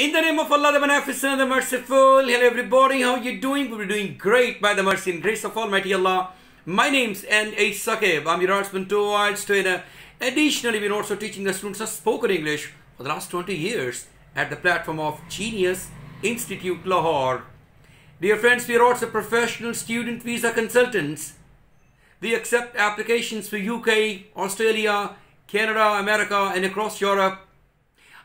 In the name of Allah, the Beneficent, the Merciful. Hello everybody, how are you doing? We're doing great by the mercy and grace of Almighty Allah. My name's NA Saqib. I'm your arts mentor, IELTS trainer. Additionally, we're also teaching the students of spoken English for the last 20 years at the platform of Genius Institute, Lahore. Dear friends, we are also professional student visa consultants. We accept applications for UK, Australia, Canada, America and across Europe.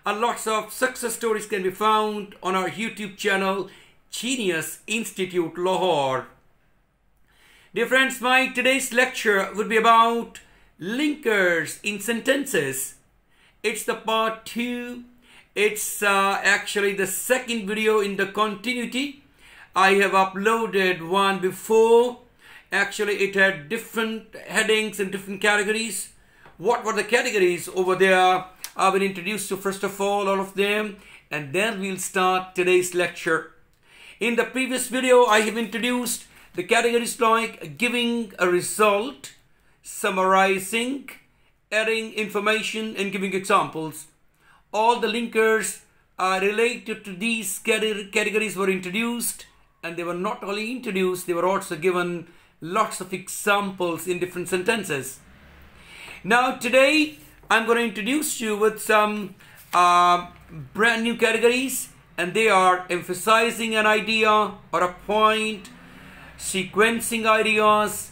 And lots of success stories can be found on our YouTube channel, Genius Institute, Lahore. Dear friends, my today's lecture would be about linkers in sentences. It's the part 2. It's actually the second video in the continuity. I have uploaded one before. Actually, it had different headings and different categories. What were the categories over there? I will introduce you first of all of them, and then we'll start today's lecture. In the previous video, I have introduced the categories like giving a result, summarizing, adding information and giving examples. All the linkers related to these categories were introduced, and they were not only introduced, they were also given lots of examples in different sentences. Now today I'm going to introduce you with some brand new categories, and they are emphasizing an idea or a point, sequencing ideas,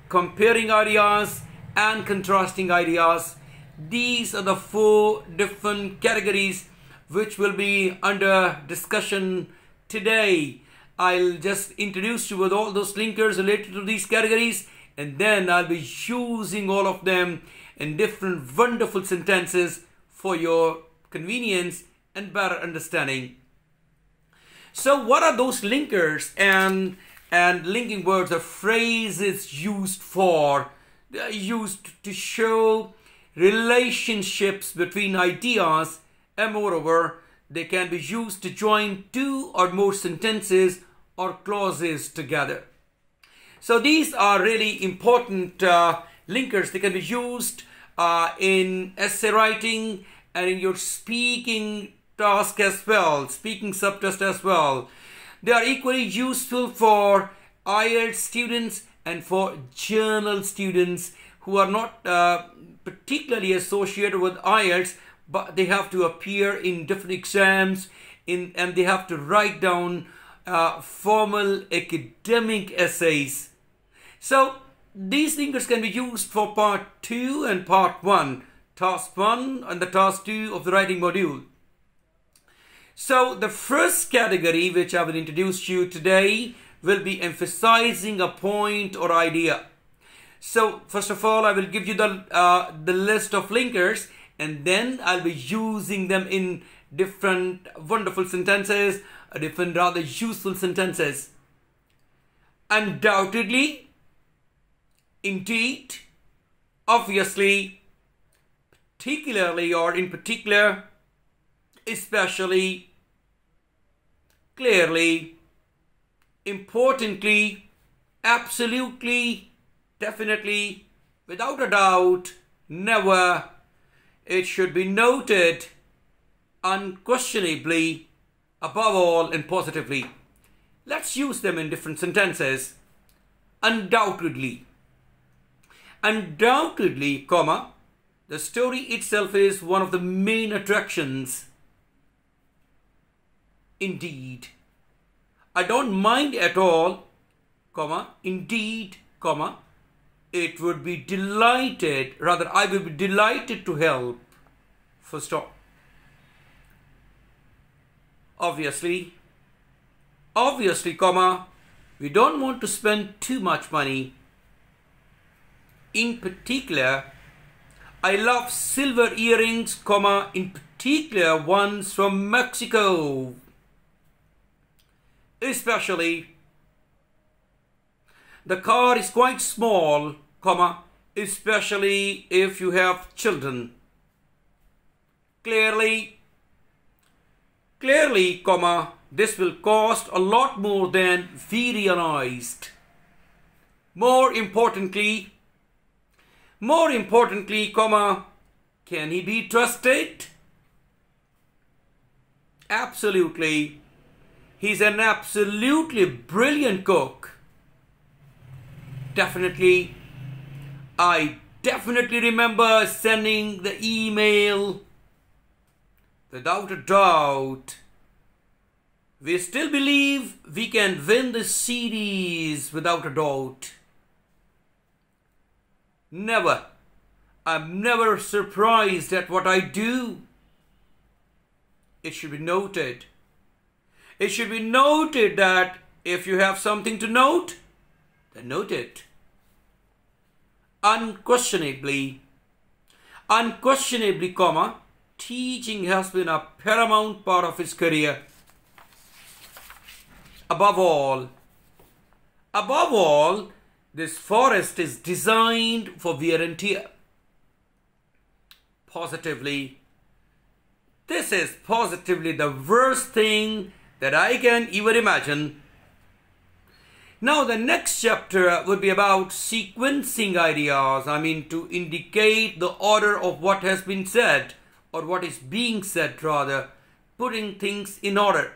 comparing ideas and contrasting ideas. These are the 4 different categories which will be under discussion today. I'll just introduce you with all those linkers related to these categories, and then I'll be using all of them in different wonderful sentences for your convenience and better understanding. So what are those linkers and linking words or phrases used for? They are used to show relationships between ideas, and moreover they can be used to join 2 or more sentences or clauses together. So these are really important linkers. They can be used in essay writing and in your speaking task as well, speaking subtest as well. They are equally useful for IELTS students and for journal students who are not particularly associated with IELTS, but they have to appear in different exams and they have to write down formal academic essays. So these linkers can be used for part 2 and part 1, task 1 and the task 2 of the writing module. So the first category which I will introduce you today will be emphasizing a point or idea. So first of all, I will give you the list of linkers, and then I'll be using them in different wonderful sentences, different rather useful sentences. Undoubtedly, indeed, obviously, particularly or in particular, especially, clearly, importantly, absolutely, definitely, without a doubt, never. It should be noted, unquestionably, above all, and positively. Let's use them in different sentences. Undoubtedly. Undoubtedly, comma, the story itself is one of the main attractions. Indeed. I don't mind at all, comma, indeed, comma, it would be delighted, rather I will be delighted to help. Full stop. Obviously, comma, we don't want to spend too much money. In particular, I love silver earrings, comma, in particular ones from Mexico. Especially, the car is quite small, comma, especially if you have children. Clearly, comma, this will cost a lot more than we realized. More importantly, comma, can he be trusted? he's an absolutely brilliant cook. Definitely, I definitely remember sending the email. Without a doubt, we still believe we can win this series without a doubt. Never. I'm never surprised at what I do. It should be noted. It should be noted that if you have something to note, then note it. Unquestionably, comma, teaching has been a paramount part of his career. Above all, this forest is designed for wear and tear. This is positively the worst thing that I can even imagine. Now the next chapter would be about sequencing ideas. To indicate the order of what has been said, or what is being said rather, putting things in order.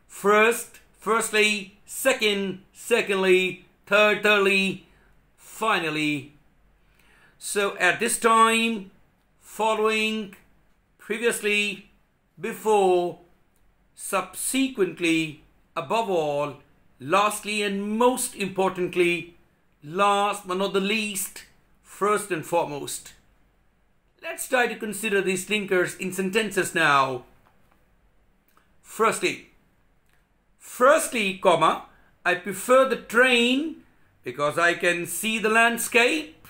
Firstly, secondly, thirdly, finally. So at this time, following, previously, before, subsequently, above all, lastly, and most importantly, last but not the least, first and foremost. Let's try to consider these linkers in sentences now. Firstly, comma, I prefer the train because I can see the landscape.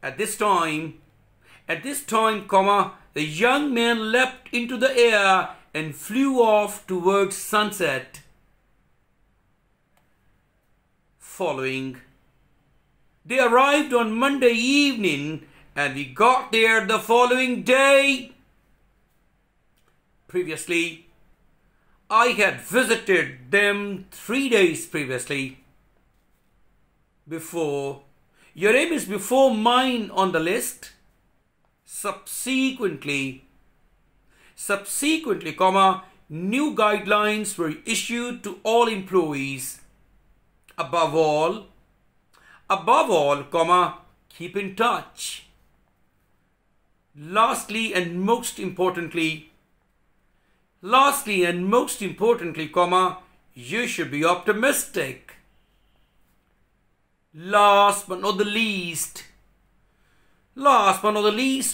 At this time, comma, the young man leapt into the air and flew off towards sunset. Following, they arrived on Monday evening and we got there the following day. Previously, I had visited them 3 days previously. Before, your name is before mine on the list. Subsequently, comma, new guidelines were issued to all employees. Above all, comma, keep in touch. Lastly and most importantly, comma, you should be optimistic. Last but not the least,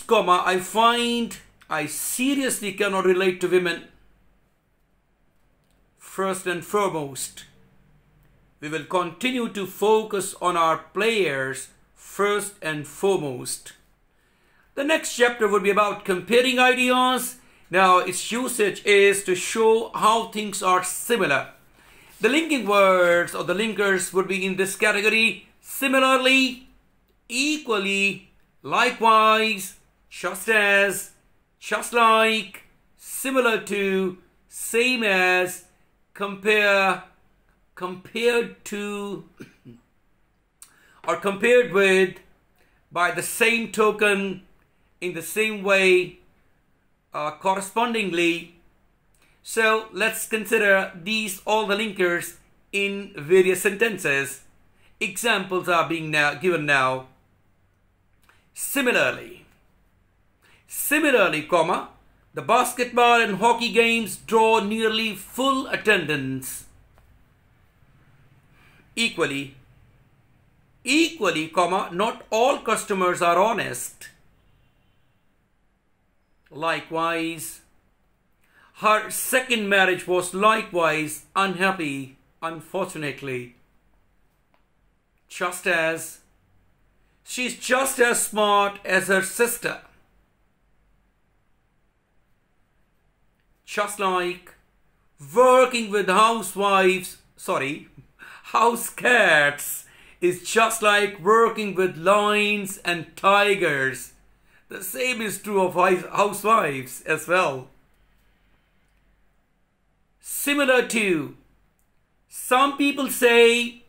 comma, I find I seriously cannot relate to women. First and foremost, we will continue to focus on our players first and foremost. The next chapter would be about comparing ideas. Now, its usage is to show how things are similar. The linking words or the linkers would be in this category: similarly, equally, likewise, just as, just like, similar to, same as, compare, compared to, or compared with, by the same token, in the same way, correspondingly. So let's consider these all the linkers in various sentences. Examples are being given now. Similarly, comma, the basketball and hockey games draw nearly full attendance. Equally, comma, not all customers are honest. Likewise, her second marriage was likewise unhappy, unfortunately. Just as, she's just as smart as her sister. Just like, working with house cats is just like working with lions and tigers. The same is true of housewives as well. Similar to, some people say,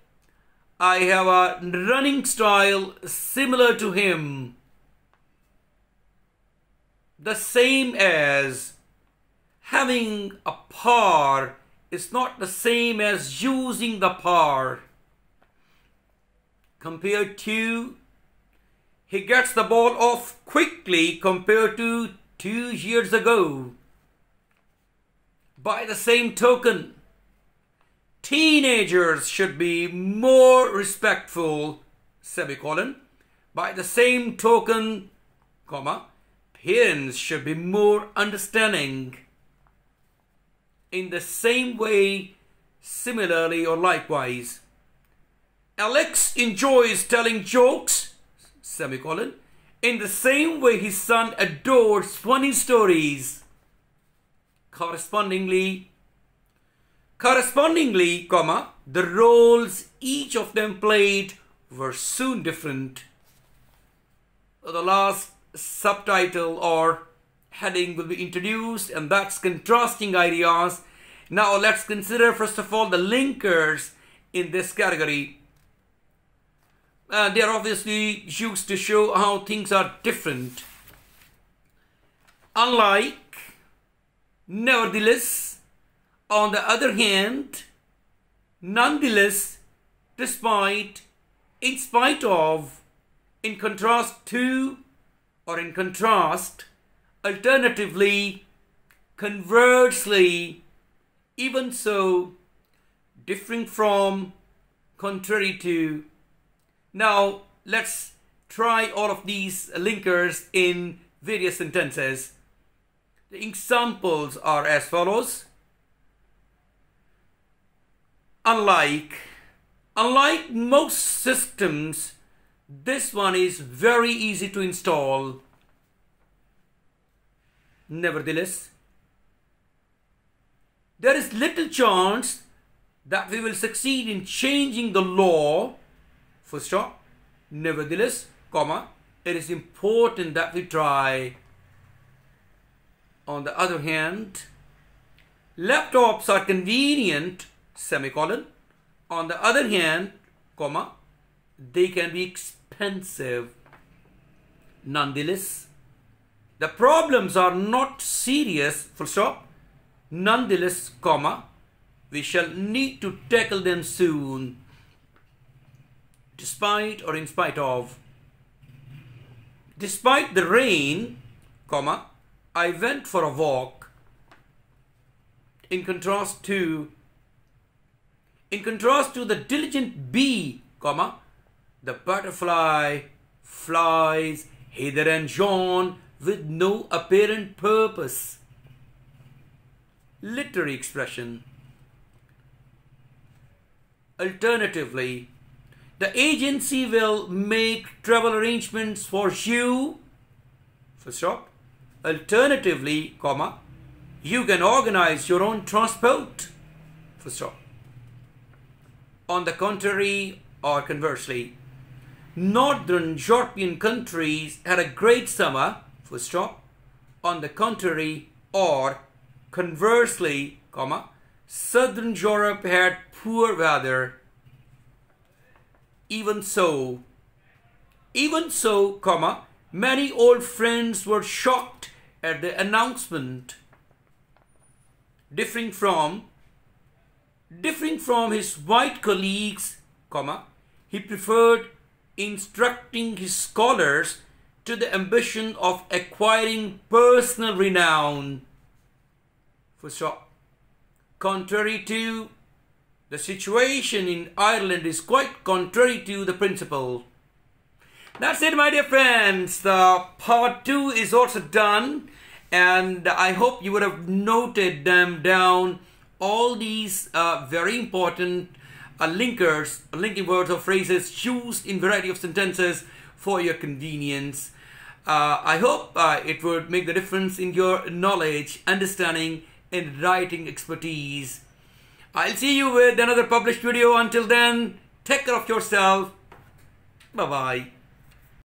I have a running style similar to him. the same as having a par is not the same as using the par. Compared to, he gets the ball off quickly compared to 2 years ago. By the same token, teenagers should be more respectful, semicolon. By the same token, comma, parents should be more understanding. In the same way, similarly or likewise, Alex enjoys telling jokes, semicolon, in the same way his son adores funny stories. Correspondingly, comma, the roles each of them played were soon different. The last subtitle or heading will be introduced, and that's contrasting ideas. Now let's consider first of all the linkers in this category. They are obviously used to show how things are different. Unlike, nevertheless, on the other hand, nonetheless, despite, in spite of, in contrast to, or in contrast, alternatively, conversely, even so, differing from, contrary to. Now, let's try all of these linkers in various sentences. The examples are as follows. Unlike most systems, this one is very easy to install. Nevertheless, there is little chance that we will succeed in changing the law. Full stop. Nevertheless, comma, it is important that we try. On the other hand, laptops are convenient, semicolon. On the other hand, comma, they can be expensive. Nonetheless, the problems are not serious, full stop. Nonetheless, comma, we shall need to tackle them soon. Despite or in spite of. Despite the rain, comma, I went for a walk. In contrast to the diligent bee, comma, the butterfly flies hither and yon with no apparent purpose. Literary expression. Alternatively, the agency will make travel arrangements for you. Full stop. Alternatively, comma, you can organize your own transport. Full stop. On the contrary or conversely, Northern European countries had a great summer. Full stop. On the contrary or conversely, comma, Southern Europe had poor weather. Even so, comma, many old friends were shocked at the announcement. Differing from his white colleagues, comma, he preferred instructing his scholars to the ambition of acquiring personal renown. Full stop. Contrary to, the situation in Ireland is quite contrary to the principle. That's it, my dear friends. The part 2 is also done, and I hope you would have noted them down. All these very important linkers, linking words or phrases used in variety of sentences for your convenience. I hope it would make the difference in your knowledge, understanding, and writing expertise. I'll see you with another published video. Until then, take care of yourself. Bye-bye.